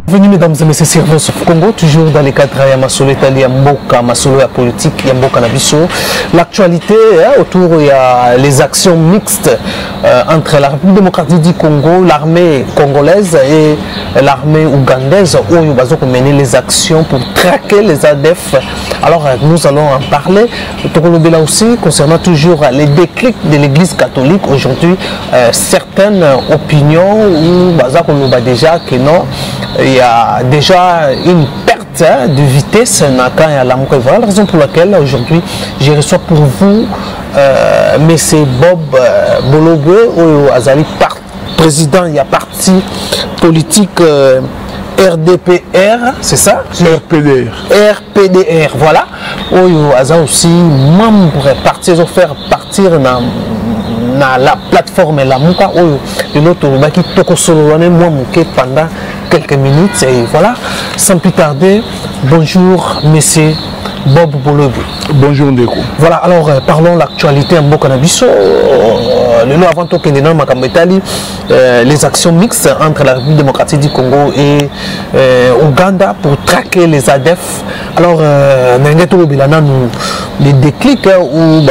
Bienvenue mesdames et messieurs sur Voice of Congo, toujours dans les cadres de Masolo Italie, Mboka, Masolo la politique, Mboka Nabiso. L'actualité autour il y a les actions mixtes entre la République démocratique du Congo, l'armée congolaise et l'armée ougandaise où ils vont mener les actions pour traquer les ADF. Alors nous allons en parler. Là aussi concernant toujours les déclics de l'Église catholique aujourd'hui, certaines opinions où déjà que non. Il y a déjà une perte de vitesse quand il y a la mouka. Voilà la raison pour laquelle aujourd'hui je reçois pour vous M. Bob Bologue, Azali, président, il y a parti politique RDPR, c'est ça? RPDR. RPDR, voilà. Oyo Azali aussi membre parti, ils ont fait partir dans la plateforme la mouka de l'autre qui toko solo moi mouké pendant quelques minutes et voilà sans plus tarder. Bonjour monsieur Bob Bologue. Bonjour Ndeko. Voilà, alors parlons de l'actualité en Mboka Nabiso. Le nom avant tout les actions mixtes entre la République démocratique du Congo et Ouganda pour traquer les ADF. Alors, les déclics où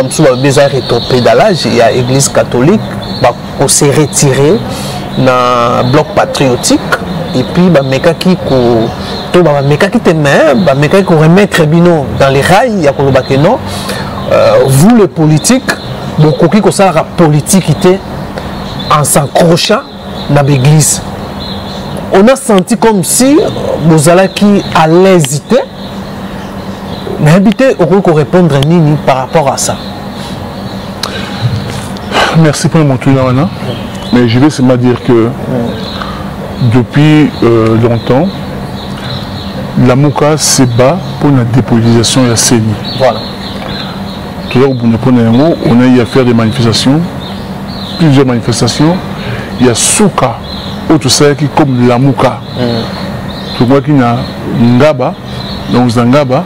pédalage, il y a l'église catholique qui s'est retirée dans le bloc patriotique et puis mekaki remettre bino dans les rails, il y a vous les politiques, beaucoup qui ça la politique en s'accrochant dans l'église. On a senti comme si vous allez qui allait hésiter, mais habiter au répondre nini par rapport à ça. Merci pour mon tour là, mais je vais seulement dire que depuis longtemps, la Mouka se bat pour la dépolitisation de la CENI. Voilà. Tout à l'heure, on a eu à faire des manifestations, plusieurs manifestations. Il y a Souka, autre ça qui comme la Mouka. Tout le monde qui a Ngaba, donc Zangaba,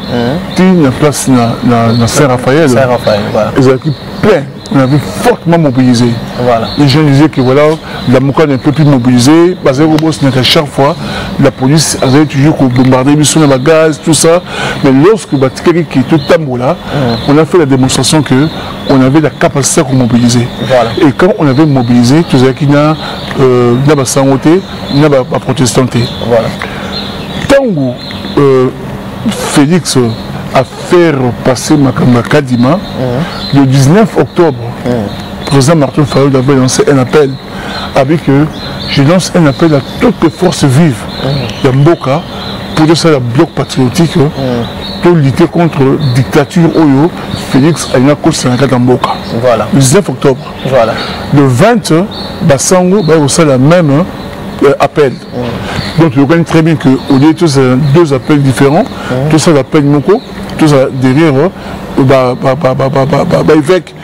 qui a place dans Saint-Raphaël. Saint-Raphaël, voilà. Ils ont plein. On avait fortement mobilisé. Voilà. Les gens disaient que voilà, la Mouka ne peut plus mobiliser, parce que chaque fois, la police avait toujours bombardé le gaz, tout ça. Mais lorsque qui est tout tamboula, on a fait la démonstration qu'on avait la capacité de mobiliser. Voilà. Et quand on avait mobilisé, tout ça qui n'a pas sangoté, n'a pas protestanté. Voilà. Tant Félix à faire passer ma Kadima, le 19 octobre, le président Martin Fayol avait lancé un appel avec je lance un appel à toutes les forces vives de Mboka pour que ça le bloc patriotique pour lutter contre la dictature Oyo. Félix a une course à Mboka. Voilà. Le 19 octobre. Voilà. Le 20, Bassango va aussi la même appel. Donc je connais très bien qu'au lieu de tous deux appels différents, tout ça l'appel Moko, tout ça derrière évêque,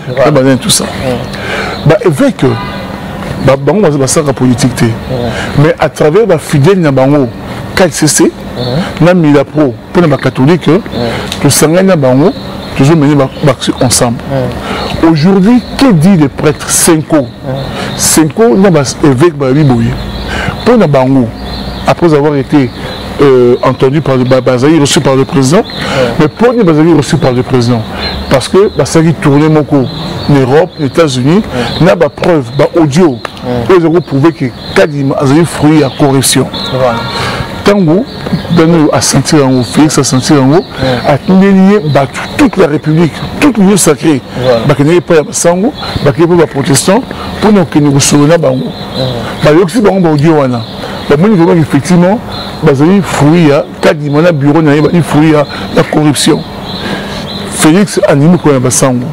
tout ça. Évêque, c'est la politique. Mais à travers la fidèle Nabango, KCC, Namila Pro, pour les catholiques, tout ça, Nabango, toujours mener ensemble. Aujourd'hui, que dit le prêtre Senko? Senko, évêque Babiboye. Pour Nabango, après avoir été entendu par le Bazali, reçu par le président, mais pour les Bazali reçu par le président, parce que Bazali tournait mon coup en Europe, les États-Unis, n'a pas preuve, audio, ils ont prouvé que Kadima a eu fruit à corruption. Tango, à sentir en haut, Félix à sentir en haut, à lier toute la République, toute l'Union sacrée, qui n'est pas Sango, qui n'est pas protestant, pour nous que nous soyons là. Il y a aussi des audio. Effectivement, il fruit à Kadima, le bureau, il fruit à la corruption. Félix a animé quoi à Sango.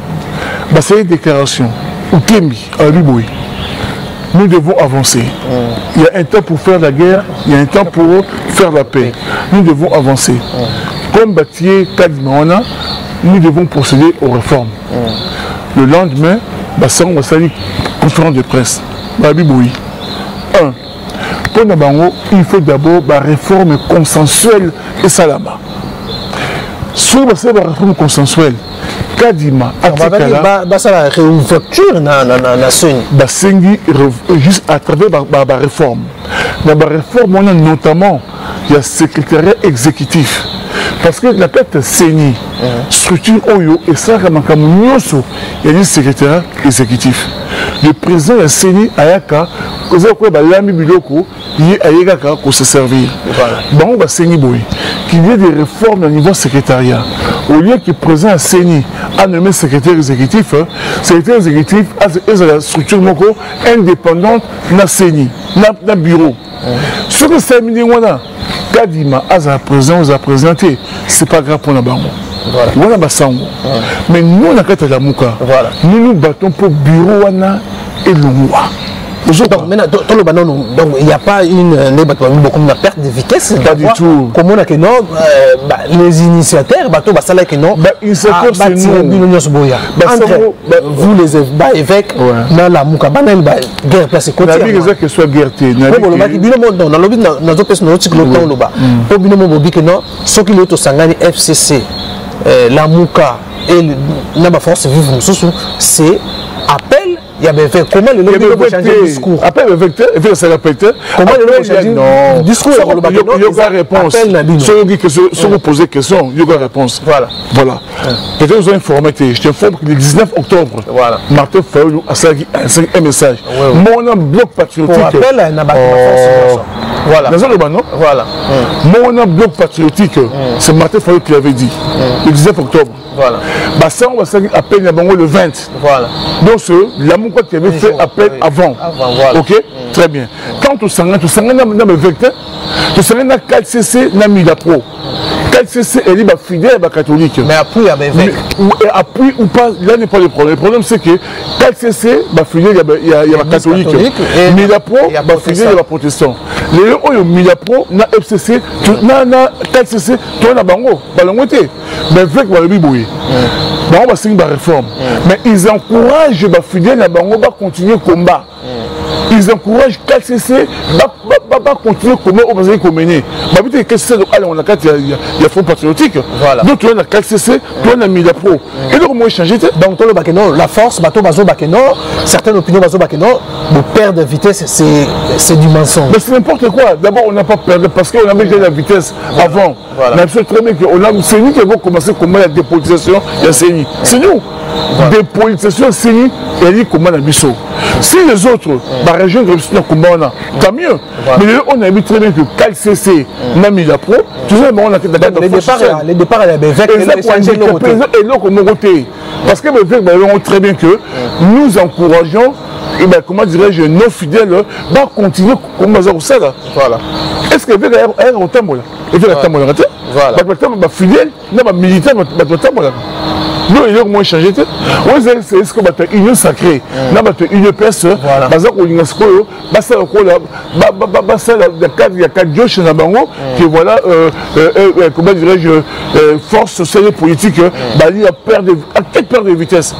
C'est une déclaration. Ou Kembi, à Liboui. Nous devons avancer. Il y a un temps pour faire la guerre, il y a un temps pour faire la paix. Nous devons avancer. Comme Batié Kadimana, nous devons procéder aux réformes. Le lendemain, Bassan va salir conférence de presse. Babiboui. 1. Pour Nabango, il faut d'abord la réforme consensuelle et salama. Sur la réforme consensuelle, Kadima, la réouverture juste à travers la réforme. Dans la réforme, on a notamment il y a secrétariat exécutif. Parce que la tête CENI, structure OYO, et ça, il y a un secrétariat exécutif. Le président de la CENI, Ayaka, il y a se servir. Bon, va CENI Boy. Qu'il y ait des réformes au niveau secrétariat. Au lieu que le président de la CENI a nommé secrétaire exécutif est la structure indépendante de la CENI, de la bureau. Ce que c'est un Kadima a présenté, c'est pas grave pour la banque. Voilà. Mais nous, on a fait la mouka. Nous nous battons pour le bureau et le roi. Donc, il n'y a pas une perte de vitesse. Pas du tout. Comme on a que non, les initiateurs, c'est nous. Vous les évêques, dans la mouka, guerre place côté. Que soit guerre. FCC, la mouka et la force vive, c'est appel. Il y avait fait comment le lobby peut changer le discours. Après le vecteur, il fait ça répéter. Comment le lobby changer le discours. Il y a réponse. Si vous posez question, il y a réponse. Voilà. Peut-être vous avez informé. Je t'informe que le 19 octobre, Martin Fayulu a un message. Mon bloc patriotique. Voilà. Voilà. Mon bloc patriotique, c'est Martin Fayulu qui l'avait dit. Le 19 octobre. Voilà. Ça, on va appeler le 20. Voilà. Donc, l'amour qui avait fait appel avant. Voilà. Ok? Très bien. Quand tu s'en dans le vecteur, tu s'en dans 4CC, dans Mila Pro. 4CC, elle est fidèle à catholique. Mais appui, il y avait vecteur. Appui ou pas, là n'est pas le problème. Le problème, c'est que 4CC, fidèle, il y a catholique. Mila Pro, fidèle, il y a protestant. Les gens qui ont Mila Pro, dans FCC, dans 4CC, tu as un bango. Mais vecteur, il y a un bibouille. On va signer la réforme. Mais ils encouragent les fidèles à continuer le combat. Ils encouragent 4CC à continuer le combat au Brésil comme mener. Il y a fonds patriotiques. Donc tu as 4CC, tu as mis la pro. Et donc moi changer. Donc la force, certaines opinions pour perdre de vitesse, c'est du mensonge. Mais c'est n'importe quoi. D'abord on n'a pas perdu parce qu'on avait déjà la vitesse avant. Très bien c'est nous qui avons commencé comment la dépolitisation de la CENI. C'est nous. Dépolitisation CENI et dit comment la biseau. Si les autres, la région de la combat, tant mieux. Mais on a vu très bien que 4CC n'a mis la pro. Tout ça, on a fait les départs, il y avait vecteur et l'autre côté. Parce que on très bien que nous encourageons, comment dirais-je, nos fidèles, va continuer comme ça. Voilà. Est-ce que le vecteur est en temps là? Et le temps là, voilà. Les fidèles, les militaires, nous, il y a moins changé. C'est ce qu'on appelle une union sacrée. Nous avons une pièce, qui voilà, comment dirais-je, force sociale et politique, il y a quelle perte de vitesse.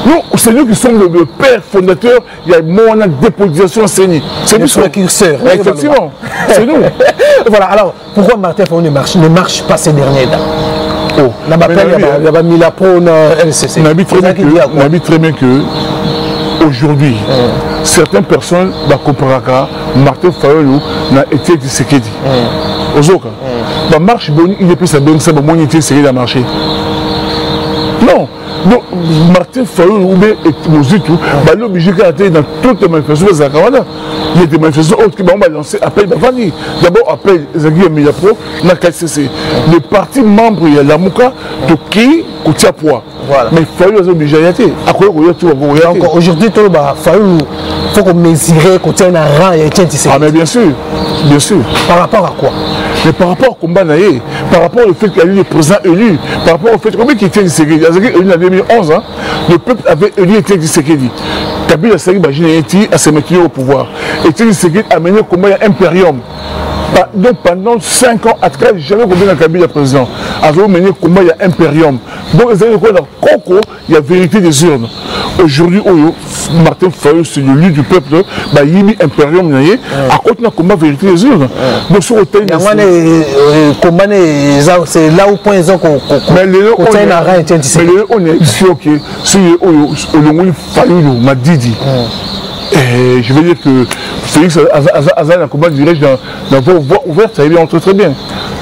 Nous, c'est nous qui sommes le père fondateur, il y a mon dépolitisation CENI. C'est nous qui curseur. Effectivement, c'est nous. Voilà, alors, pourquoi Martin Fayulu ne marche pas ces derniers temps? Il y a mis la pro LCC. On a vu très bien que aujourd'hui, certaines personnes comprennent que Martin Fayulu n'a été Tshisekedi. Ozoka. La marche, il est plus à donner ça, il était Tshisekedi à marcher. Non. Donc, Martin Fayulu est obligé d'être dans toutes les manifestations. Il y a des manifestations autres qui vont lancer appel. D'abord, appel Zagui et Milapro, dans 4CC. Les partis membres, il y a la Mouka, qui tient poids. Mais Fayulu est obligé d'y être. Donc, aujourd'hui, Fayulu, il faut qu'on mesure, qu'on tienne un rang et tienne Tshisekedi. Ah, mais bien sûr. Par rapport à quoi? Mais par rapport au combat, par rapport au fait qu'il y a eu le président élu, par rapport au fait combien qui était Tshisekedi, élu en 2011, le peuple avait élu Tshisekedi. Kabila Tshisekedi a se mettre au pouvoir. Et Tshisekedi a mené comment il y a impérium. Donc pendant 5 ans, à travers jamais combien dans Kabila président, a mené comment il y a impérium. Donc il y a vérité des urnes. Aujourd'hui, Martin Fayulu, c'est le lieu du peuple, il y a impérium, à côté de comment vérité des urnes. Donc sur l'hôtel, c'est là où point ils ont qu'on tient un rang. Mais on est sûr que si Fayulu m'a dit. Et je veux dire que Félix Azan, comment dirais-je, dans voie ouverte, ça irait très bien.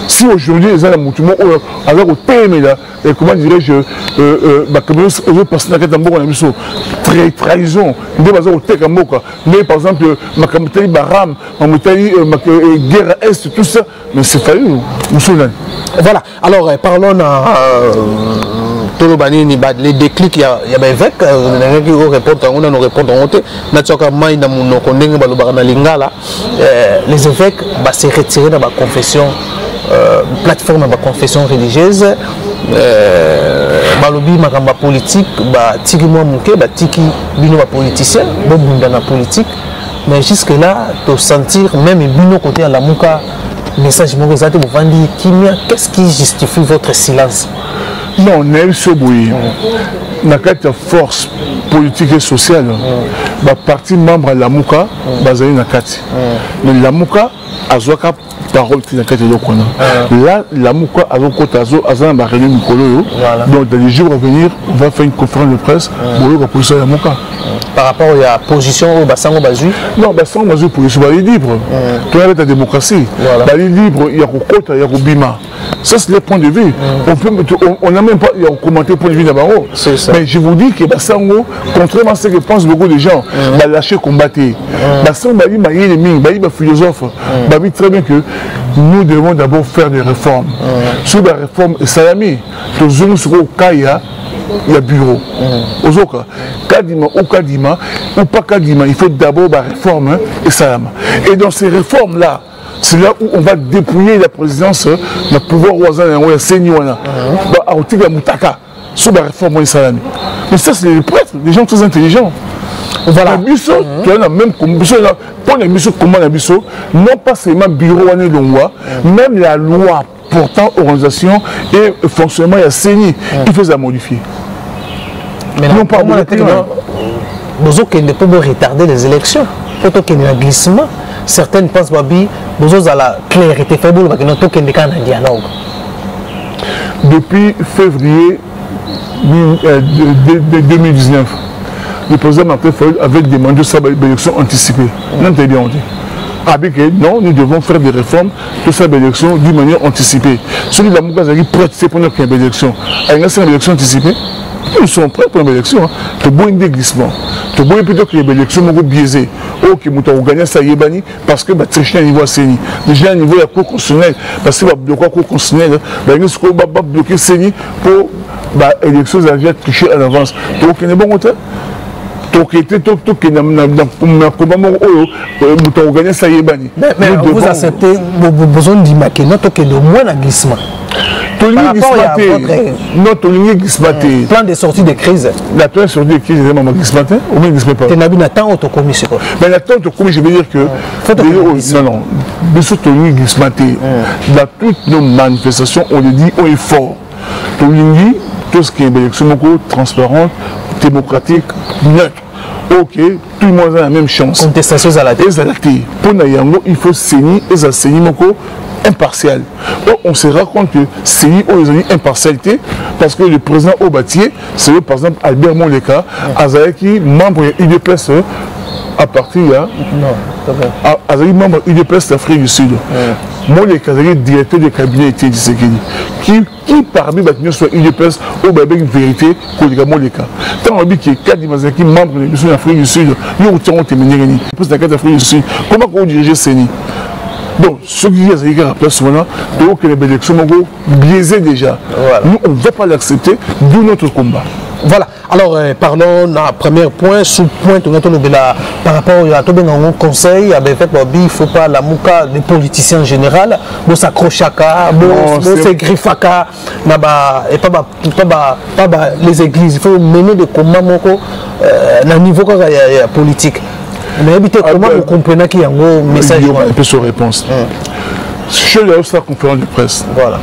Si aujourd'hui, les gens alors au thème, comment dirais-je, très trahison, mais par exemple, Baram, guerre Est, tout ça, mais c'est failli, voilà, alors parlons les déclics, il y a des évêques, les évêques se retirent de la confession, plateforme de la confession religieuse, balobi makamba politique, tiki moi mouké, tiki bino politicien, bobunda na politique, mais jusque là, tu sentir même bino côté à la mouka, message mon vous vandi kimia, qu'est-ce qui justifie votre silence? Non, on est sur bouillir. Dans la force politique et sociale, la partie membre de la Mouka, basée dans mais la Mouka, a zoaka parole qui n'a qu'à là, la Mouka a zoaka réunion Mikolo. Donc, dans les jours à venir, on va faire une conférence de presse pour la position de la Mouka. Par rapport à la position au Bassango Bazui? Non, Bassango Bazui, position libre. Tu as la démocratie. Libre, il y a Kokota, il y a Bima. Ça, c'est le point de vue. On n'a même pas commenté le point de vue d'Abaro. Mais je vous dis que Bassango, contrairement à ce que pensent beaucoup de gens, va lâcher combattre. Bassango va dire, il est philosophe. Il dit très bien que nous devons d'abord faire des réformes. Sur la réforme, Salami, tous les sur le Kaya, il y a bureau. Ozoka, Kadima ou Kadima, ou pas Kadima, il faut d'abord la réforme et Salama. Et dans ces réformes-là, c'est là où on va dépouiller la présidence, le pouvoir voisin, le Seigneur, à Moutaka, sur la réforme et Salami. Mais ça, c'est les prêtres, des gens très intelligents. Voilà. Bisso, tu as même comme Bisso, pour les Bisso, comment la Bisso, non pas seulement bureau, même la loi portant organisation et fonctionnement, il y a Séni, il faut la modifier. Mais non pas vous qui ne peut retarder les élections, pour qu'il y ait un glissement. Certaines pensent que vous avez la clarté faible, parce que nous avons un dialogue. Depuis février 2019, le président Martin Fayol avait demandé sa élection anticipée. Non, tu as bien dit. Non, nous devons faire des réformes de cette élection d'une manière anticipée. Celui de la Mouka est prêt pour une élection. Il y a une élection anticipée. Ils sont prêts pour une élection. Tu as beau un déglissement. Tu as beau plutôt que les élections sont biaisées. Ok, tu as gagné ça Yébani parce que tu as un niveau CENI. Déjà, un niveau de la Cour constitutionnelle. Parce que tu as bloqué la Cour constitutionnelle. Tu as bloqué CENI pour l'élection qui a triché à l'avance. Tu as aucun bon côté. Mais vous acceptez besoin d'immaquer notre que de moins un glissement. Notre ligne glissée. Plan de sortie de crise. La plan de sortie de crise est vraiment glissée. Ou bien glissée pas. Tu n'as pas tant autocommis. Mais la temps autocommis, je veux dire que. Non, non. Mais surtout, ligne glissée. Dans toutes nos manifestations, on le dit, on est fort. Ton ligne, tout ce qui est élection transparente, démocratique, neutre. Ok, tout le monde a la même chance. Contestation à la tête. Pour Nayango, il faut saigner et ça saigner impartial. On se rend compte que saigner aux impartialité parce que le président Obatier, c'est par exemple Albert Moleka, Azaki, membre de l'UDPS à partir de Azaki, membre de l'UDPS d'Afrique du Sud. Moleka, directeur du cabinet de Tshisekedi. Qui parmi les soit UDPS ou une vérité pour les Moleka. Tant on dit qu'il y a 4 Mazaki membres de l'Afrique du Sud, ils ont témoigné l'Afrique du Sud. Comment on dirige CENI? Donc, ceux qui ont rappelé souvent, donc les élections sont biaisées déjà. Voilà. Nous, on ne va pas l'accepter, d'où notre combat. Voilà. Alors, parlons d'un premier point, sous-point, par rapport à tout le conseil, il ne faut pas la mouka des politiciens en général, bon s'accrochaka, bon se griffaka, et pas les églises. Il faut mener des combats à un niveau politique. Mais comment vous comprenez qu'il y a un message? Il y a un peu sur réponse. Je suis à la conférence de presse. Voilà.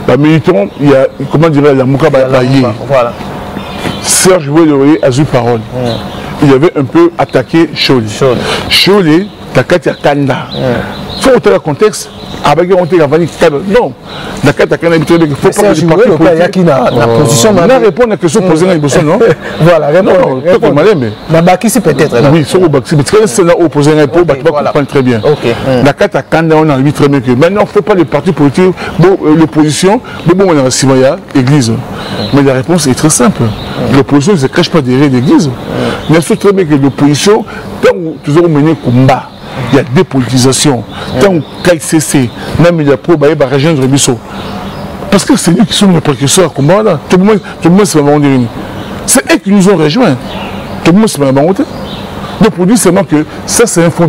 La militant, il y a, comment dirais-je, la mouka baillée. Voilà. Serge Ouelloé a eu parole. Il avait un peu attaqué Cholet. Cholet, Takatia Kanda. faut autant le contexte avec on te gavani non la carte quand il faut pas que jouer le pays qui na position na répondre à question posée dans l'émission non voilà répondre na baki c'est peut-être là oui sur le baki parce que c'est là opposé un peu tu vas comprendre très bien la carte quand on a très bien que maintenant faut pas les partis politiques l'opposition bon on a Simaya église mais la réponse est très simple l'opposition ne se cache pas derrière l'église mais il faut très bien que l'opposition tant toujours mener combat. Il y a dépolitisation. Tant KCC, n'a pas de rejoindre Bissot. Parce que c'est nous qui sommes les précurseurs à combat là. Tout le monde se va réunir. C'est eux qui nous ont rejoints. Tout le monde se va monter. Donc pour dire seulement que ça c'est un faux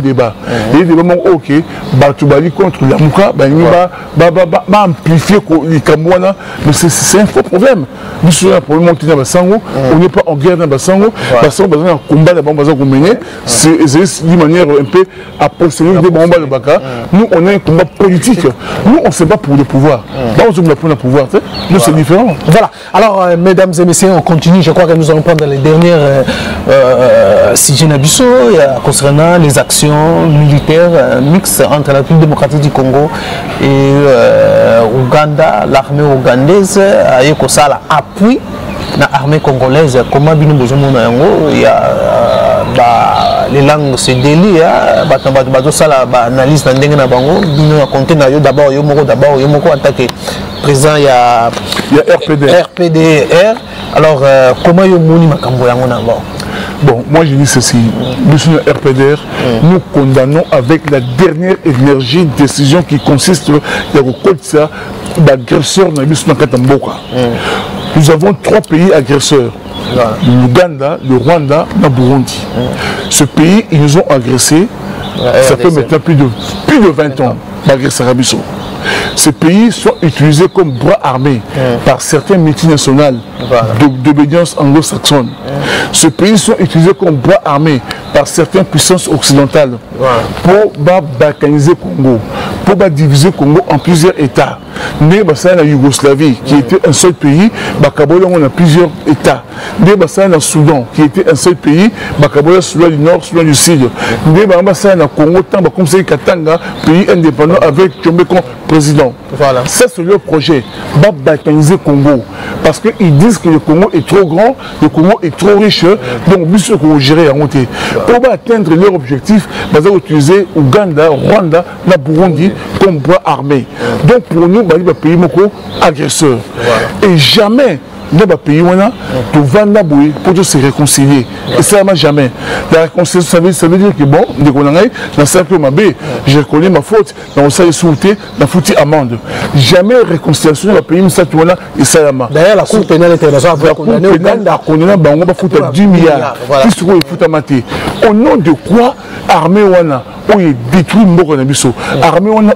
débat. Il y a des moments ok, Batubali contre la Mouka, va amplifier les Kamouana, mais c'est un faux problème. Nous sommes un problème qui est dans Bassango, on n'est pas en guerre dans Bassango, Bassango est en combat dans Bassango mené, c'est d'une manière un peu à posteriori des bombes de Baka. Nous on a un combat politique, nous on ne se bat pour le pouvoir, on se bat pour le pouvoir, nous c'est différent. Voilà, alors mesdames et messieurs, on continue, je crois que nous allons prendre les dernières sujets Nabiso concernant les actions militaires mixtes entre la République démocratique du Congo et Ouganda, l'armée ougandaise a eu appui dans l'armée congolaise. Comment il y a les langues se délient, analyse dans d'abord attaqué président il y a RPDR. Alors comment il y a bon, moi je dis ceci, nous sommes RPDR, nous condamnons avec la dernière énergie une décision qui consiste à reconnaître l'agresseur dans le Nous avons 3 pays agresseurs, l'Ouganda, le Rwanda, le Burundi. Ce pays, ils nous ont agressés, ça fait maintenant plus de 20 ans, agressé Rabisso. Ces pays sont utilisés comme bras armés par certains multinationales d'obédience anglo-saxonne. Ces pays sont utilisés comme bras armés par certaines puissances occidentales pour balkaniser le Congo, pour diviser le Congo en plusieurs États. Mais la Yougoslavie, qui était un seul pays, on a plusieurs États. Mais le Soudan, qui était un seul pays, le Soudan du Nord, le Soudan du Sud. Mais le Congo, comme c'est Katanga, pays indépendant avec Tchombeko président. Voilà. Ça, c'est leur projet. Balkaniser le Congo. Parce qu'ils disent que le Congo est trop grand, le Congo est trop riche, donc il faut gérer à monter. Pour atteindre leur objectif, ils vont utiliser Ouganda, Rwanda, la Burundi comme bras armés. Donc pour nous, les pays agresseurs. Et jamais dans les pays pour se réconcilier. Et ça ne jamais. La réconciliation, ça veut dire que bon, je reconnais ma faute, dans ça sauté, dans foutu amende. Jamais réconciliation dans les pays et ça d'ailleurs, la Cour pénale internationale a condamné Ouganda à 10 milliards. Au nom de quoi armée wana oye détruit Mboko Nabiso. Armée wana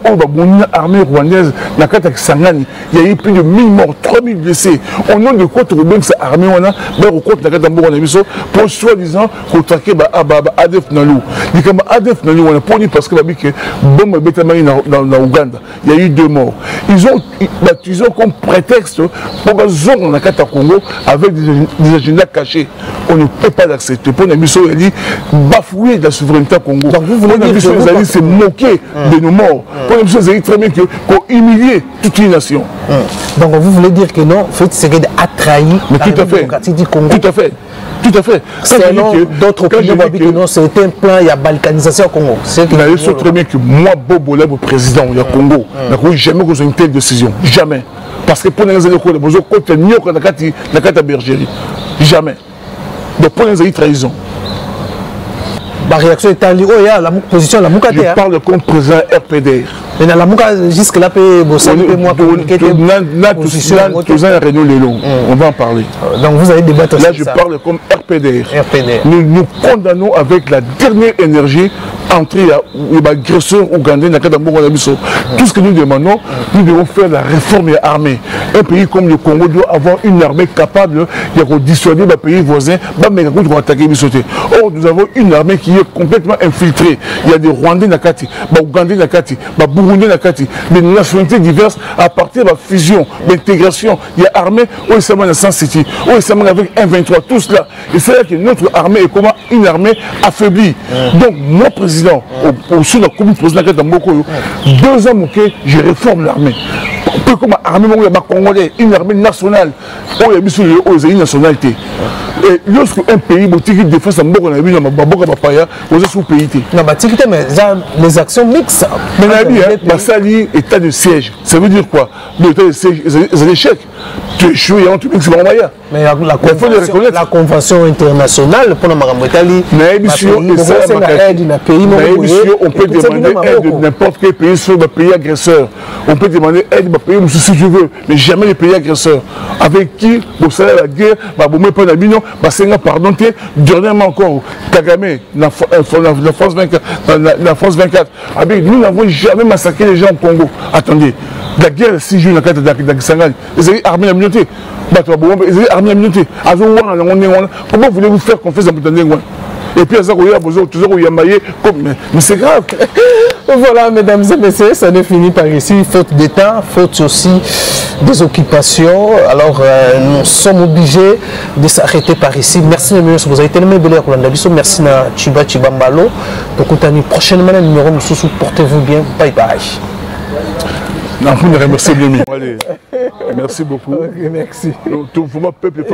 armée rwandaise na kata Kisangani, il y a eu plus de 1000 morts, 3000 blessés. Au nom de quoi tu rebelles cette armée wana contre la kata Mboko Nabiso pour soi-disant contraquer ADF Nalou. Dit comme ADF Nalou wana pour dire parce que que bombe betamari dans Ouganda, il y a eu 2 morts. Ils ont comme prétexte pour zone na kata Congo avec des agendas cachés. On ne peut pas l'accepter. Pour Nabiso il dit bafouer la souveraineté Congo. Donc vous voulez dire que c'est moquer de nos morts. Pour Nabiso vous avez très bien pour humilier toute une nation. Donc vous voulez dire que non, c'est a trahi la démocratie du Congo. Tout à fait. Tout à fait. Selon d'autres opinions, non, c'est un plan, il y a balkanisation au Congo. Vous savez très bien que moi, Bobo, le président du Congo, je n'ai jamais besoin d'une telle décision. Jamais. Parce que pour les années, il besoin de la bergerie. Jamais. Donc pour les années, trahison. La réaction est en ligne. Oh, la position de la Mouka. Je parle comme président RPDR. Mais dans la Mouka, jusque-là, on va en parler. Donc vous allez débattre. Là, je parle comme RPDR. Nous nous condamnons avec la dernière énergie entrer l'agresseur ougandais dans le cadre de tout ce que nous demandons, nous devons faire la réforme armée. Un pays comme le Congo doit avoir une armée capable de dissuader les pays voisins, de attaquer les sauter. Or, nous avons une armée qui est complètement infiltrée. Il y a des Rwandais, des Ougandais, des Burundi. Burundais nakati, des nationalités diverses à partir de la fusion, l'intégration. Il y a armée, où ils sont sans City, où ils sont avec 1-23, tout cela. Et c'est là que notre armée est comment une armée affaiblie. Donc, mon président, au sud de la commune président de Mboko, 2 ans, je réforme l'armée. Peu comme armée congolais, une armée nationale, où il y a une nationalité. Et lorsque un pays défend sa mboko, on a vu dans Baboka Bapaya, on est sous pays. Non, mais les actions mixtes. Mais ça dit état de siège. Ça veut dire quoi? L'état de siège, c'est un échec. Tu échoues et tu mixes Bamaya. Mais la convention internationale pour Maramotali, on peut demander aide de n'importe quel pays sur le pays agresseur. On peut demander aide de pays si je veux, mais jamais les pays agresseurs. Avec qui, vous savez, la guerre, pardon, dernièrement encore, Kagame, la France 24, nous n'avons jamais massacré les gens au Congo. Attendez, la guerre, 6 jours, la Kisangani, les armées de la communauté. Comment voulez-vous faire confiance à Moutandengouan? Et puis, mais c'est grave. Voilà, mesdames et messieurs, ça ne finit par ici. Faute d'État, faute aussi des occupations. Alors, nous sommes obligés de s'arrêter par ici. Merci, vous avez été aimé. Merci à Chiba Chibambalo. Pour continuer prochainement, le numéro, portez-vous bien. Bye bye. Non, vous me remerciez bien. Merci beaucoup. Okay, merci. Tout le peuple.